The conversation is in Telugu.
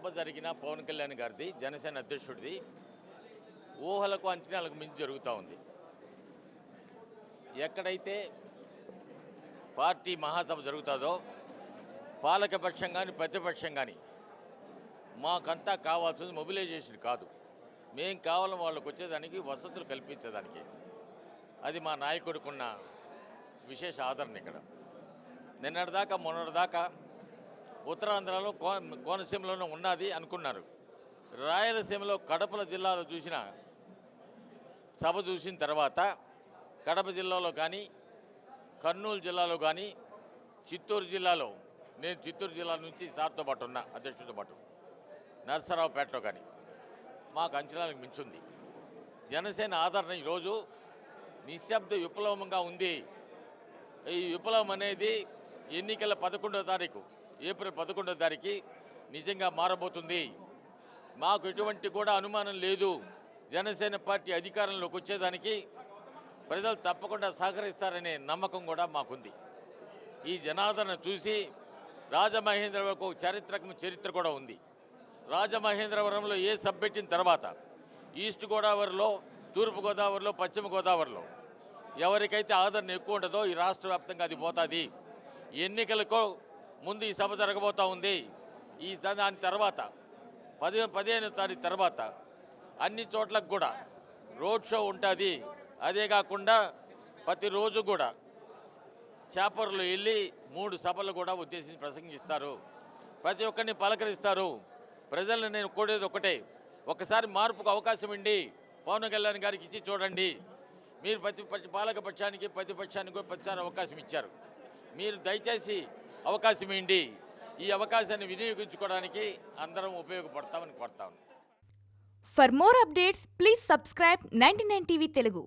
సభ జరిగిన పవన్ కళ్యాణ్ గారిది జనసేన అధ్యక్షుడిది ఊహలకు అంచనాలకు మించి జరుగుతూ ఉంది. ఎక్కడైతే పార్టీ మహాసభ జరుగుతుందో పాలకపక్షం కానీ ప్రతిపక్షం కానీ మాకంతా కావాల్సింది మొబిలైజేషన్ కాదు, మేం కావాలని వాళ్ళకు వచ్చేదానికి వసతులు కల్పించేదానికి. అది మా నాయకుడికున్న విశేష ఆదరణ. ఇక్కడ నిన్నటిదాకా మొన్నటిదాకా ఉత్తరాంధ్రలో కోనసీమలోనే ఉన్నది అనుకున్నారు. రాయలసీమలో కడపల జిల్లాలో చూసిన సభ చూసిన తర్వాత కడప జిల్లాలో కానీ కర్నూలు జిల్లాలో కానీ చిత్తూరు జిల్లాలో, నేను చిత్తూరు జిల్లా నుంచి సార్తో పాటు ఉన్నా, అధ్యక్షుడితో పాటు నరసరావుపేటలో కానీ మాకు అంచనాలకు మించుంది. జనసేన ఆదరణ ఈరోజు నిశ్శబ్ద విప్లవంగా ఉంది. ఈ విప్లవం అనేది ఎన్నికల 11వ తారీఖు, ఏప్రిల్ 11వ తారీఖు నిజంగా మారబోతుంది. మాకు ఎటువంటి కూడా అనుమానం లేదు. జనసేన పార్టీ అధికారంలోకి వచ్చేదానికి ప్రజలు తప్పకుండా సహకరిస్తారనే నమ్మకం కూడా మాకుంది. ఈ జనాదరణ చూసి రాజమహేంద్రవరంకు చరిత్ర కూడా ఉంది. రాజమహేంద్రవరంలో ఏ సభ పెట్టిన తర్వాత ఈస్ట్ గోదావరిలో, తూర్పు గోదావరిలో, పశ్చిమ గోదావరిలో ఎవరికైతే ఆదరణ ఎక్కువ ఉంటుందో ఈ రాష్ట్ర వ్యాప్తంగా అది పోతుంది. ఎన్నికలకు ముందు ఈ సభ జరగబోతూ ఉంది. దాని తర్వాత 15వ తారీఖు తర్వాత అన్ని చోట్లకు కూడా రోడ్ షో ఉంటుంది. అదే కాకుండా ప్రతిరోజు కూడా చేపర్లు వెళ్ళి 3 సభలు కూడా ఉద్దేశించి ప్రసంగిస్తారు. ప్రతి ఒక్కరిని పలకరిస్తారు. ప్రజలను నేను కోరేది ఒకటే, ఒకసారి మార్పుకు అవకాశం ఇవ్వండి. పవన్ కళ్యాణ్ గారికి ఇచ్చి చూడండి. మీరు పాలక పక్షానికి ప్రతిపక్షానికి కూడా ప్రతిసారి అవకాశం ఇచ్చారు. మీరు దయచేసి అవకాశం ఇవ్వండి. ఈ అవకాశాన్ని వినియోగించుకోవడానికి అందరం ఉపయోగపడతామని కోరుతాను. For more updates, please subscribe 99 TV Telugu.